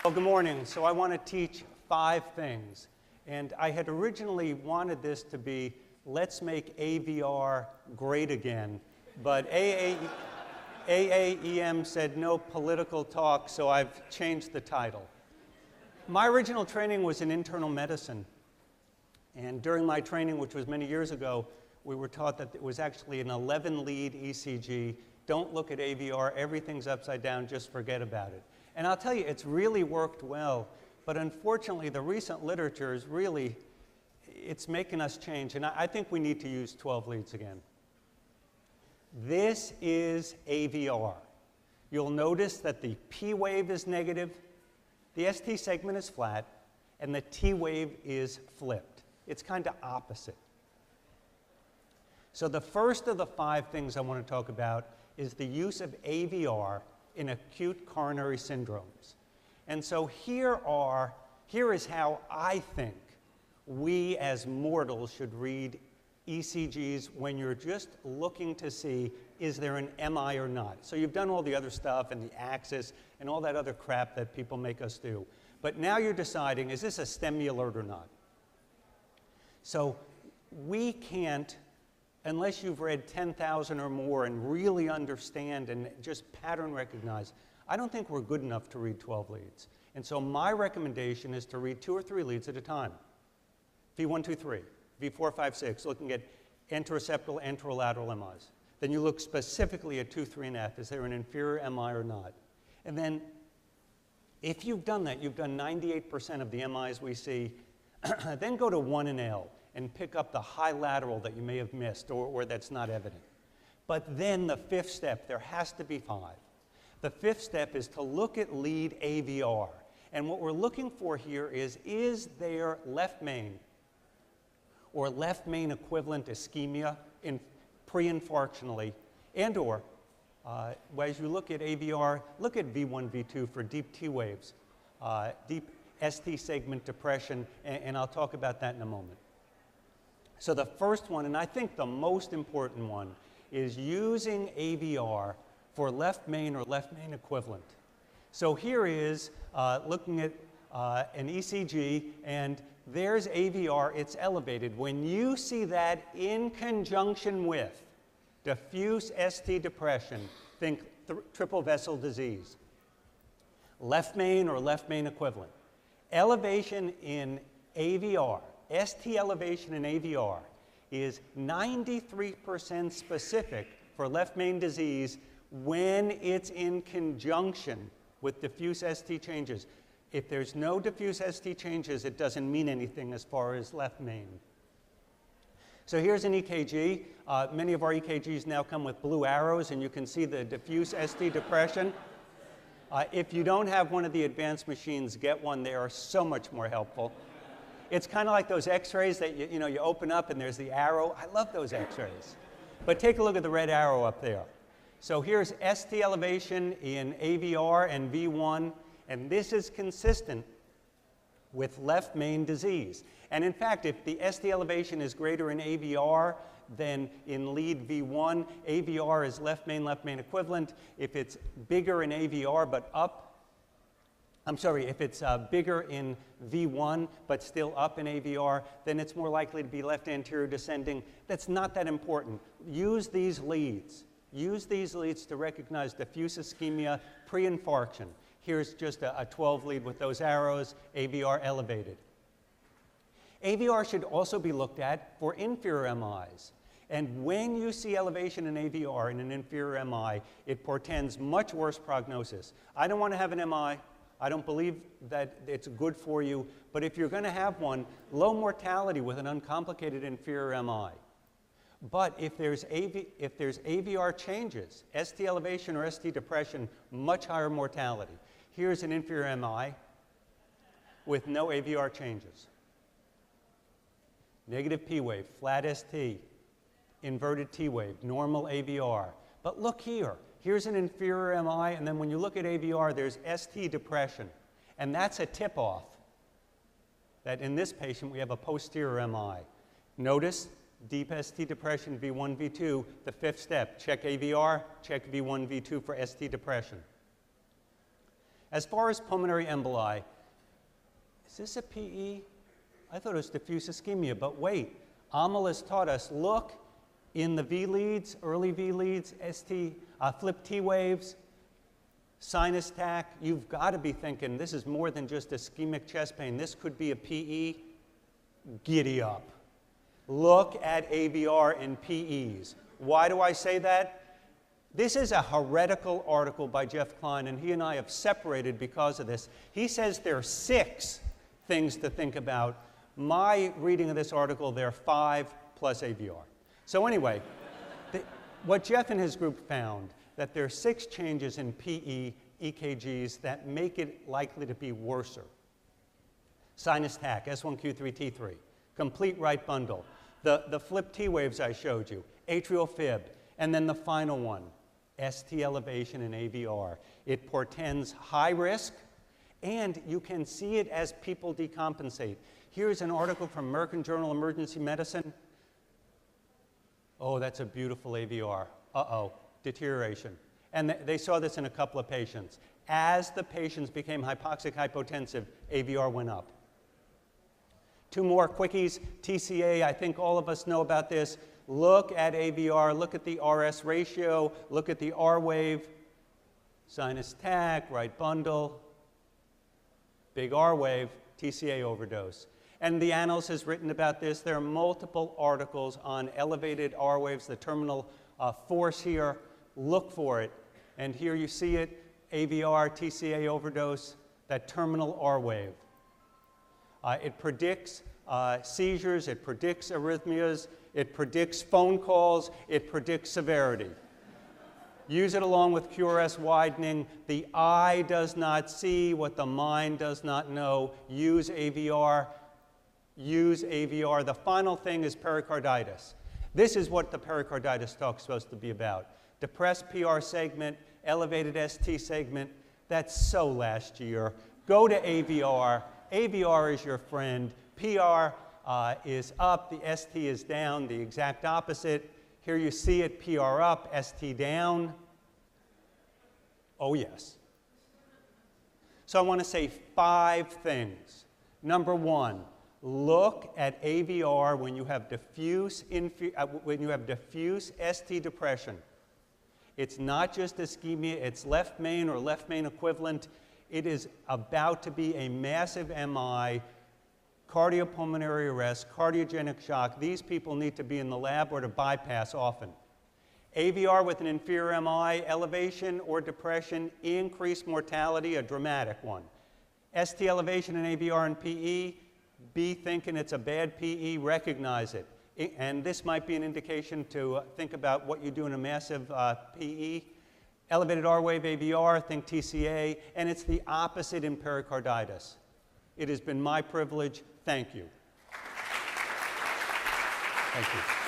Well, good morning. So I want to teach 5 things. And I had originally wanted this to be, let's make AVR great again. But AAEM said no political talk, so I've changed the title. My original training was in internal medicine. And during my training, which was many years ago, we were taught that it was actually an 11-lead ECG. Don't look at AVR. Everything's upside down. Just forget about it. And I'll tell you, it's really worked well. But unfortunately, the recent literature is really, it's making us change. And I think we need to use 12 leads again. This is AVR. You'll notice that the P wave is negative, the ST segment is flat, and the T wave is flipped. It's kind of opposite. So the first of the 5 things I want to talk about is the use of AVR in acute coronary syndromes. And so here is how I think we as mortals should read ECGs when you're just looking to see, is there an MI or not? So you've done all the other stuff and the axis and all that other crap that people make us do. But now you're deciding, is this a STEMI alert or not? So we can't, unless you've read 10,000 or more and really understand and just pattern recognize, I don't think we're good enough to read 12 leads. And so my recommendation is to read 2 or 3 leads at a time. V1, 2, 3, V4, 5, 6, looking at anteroseptal, anterolateral MIs. Then you look specifically at 2, 3, and F. Is there an inferior MI or not? And then if you've done that, you've done 98% of the MIs we see, then go to 1 and L and pick up the high lateral that you may have missed or that's not evident. But then the 5th step, there has to be 5. The 5th step is to look at lead AVR. And what we're looking for here is there left main or left main equivalent ischemia in pre-infarctionally, and or as you look at AVR, look at V1, V2 for deep T waves, deep ST segment depression, and I'll talk about that in a moment. So the first one, and I think the most important one, is using AVR for left main or left main equivalent. So here is looking at an ECG, and there's AVR, it's elevated. When you see that in conjunction with diffuse ST depression, think triple vessel disease, left main or left main equivalent. Elevation in AVR, ST elevation in AVR is 93% specific for left main disease when it's in conjunction with diffuse ST changes. If there's no diffuse ST changes, it doesn't mean anything as far as left main. So here's an EKG. Many of our EKGs now come with blue arrows, and you can see the diffuse ST depression. If you don't have one of the advanced machines, get one. They are so much more helpful. It's kind of like those x-rays that you open up and there's the arrow. I love those x-rays. But take a look at the red arrow up there. So here's ST elevation in AVR and V1, and this is consistent with left main disease. And in fact, if the ST elevation is greater in AVR than in lead V1, AVR is left main equivalent. If it's bigger in AVR but if it's bigger in V1 but still up in AVR, then it's more likely to be left anterior descending. That's not that important. Use these leads. Use these leads to recognize diffuse ischemia pre-infarction. Here's just a 12 lead with those arrows, AVR elevated. AVR should also be looked at for inferior MIs. And when you see elevation in AVR in an inferior MI, it portends much worse prognosis. I don't want to have an MI. I don't believe that it's good for you. But if you're going to have one, low mortality with an uncomplicated inferior MI. But if there's AVR changes, ST elevation or ST depression, much higher mortality. Here's an inferior MI with no AVR changes. Negative P wave, flat ST, inverted T wave, normal AVR. But look here. Here's an inferior MI, and then when you look at AVR, there's ST depression. And that's a tip-off that in this patient we have a posterior MI. Notice deep ST depression, V1, V2, the 5th step. Check AVR, check V1, V2 for ST depression. As far as pulmonary emboli, is this a PE? I thought it was diffuse ischemia, but wait. Amal has taught us, look in the V leads, early V leads, flip T waves, sinus tach. You've got to be thinking this is more than just ischemic chest pain. This could be a PE. Giddy up. Look at AVR in PEs. Why do I say that? This is a heretical article by Jeff Klein, and he and I have separated because of this. He says there are 6 things to think about. My reading of this article, there are 5 plus AVR. So anyway, what Jeff and his group found, that there are 6 changes in PE EKGs that make it likely to be worser. Sinus tach, S1Q3T3, complete right bundle, the flip T waves I showed you, atrial fib, and then the final one, ST elevation in AVR. It portends high risk, and you can see it as people decompensate. Here's an article from American Journal of Emergency Medicine. Oh, that's a beautiful AVR. Uh-oh, deterioration. And they saw this in a couple of patients. As the patients became hypoxic hypotensive, AVR went up. 2 more quickies. TCA, I think all of us know about this. Look at AVR, look at the RS ratio, look at the R wave, sinus tach, right bundle, big R wave, TCA overdose. And the Annals has written about this. There are multiple articles on elevated R waves, the terminal force here. Look for it. And here you see it, AVR, TCA overdose, that terminal R wave. It predicts seizures, it predicts arrhythmias, it predicts phone calls, it predicts severity. Use it along with QRS widening. The eye does not see what the mind does not know. Use AVR. Use AVR. The final thing is pericarditis. This is what the pericarditis talk is supposed to be about. Depressed PR segment, elevated ST segment. That's so last year. Go to AVR. AVR is your friend. PR is up, the ST is down, the exact opposite. Here you see it, PR up, ST down. Oh yes. So I want to say 5 things. Number 1, look at AVR when you have diffuse ST depression. It's not just ischemia, it's left main or left main equivalent. It is about to be a massive MI, cardiopulmonary arrest, cardiogenic shock. These people need to be in the lab or to bypass often. AVR with an inferior MI, elevation or depression, increased mortality, a dramatic one. ST elevation in AVR and PE, be thinking it's a bad PE, recognize it. And this might be an indication to think about what you do in a massive PE. Elevated R wave AVR, think TCA, and it's the opposite in pericarditis. It has been my privilege. Thank you. Thank you.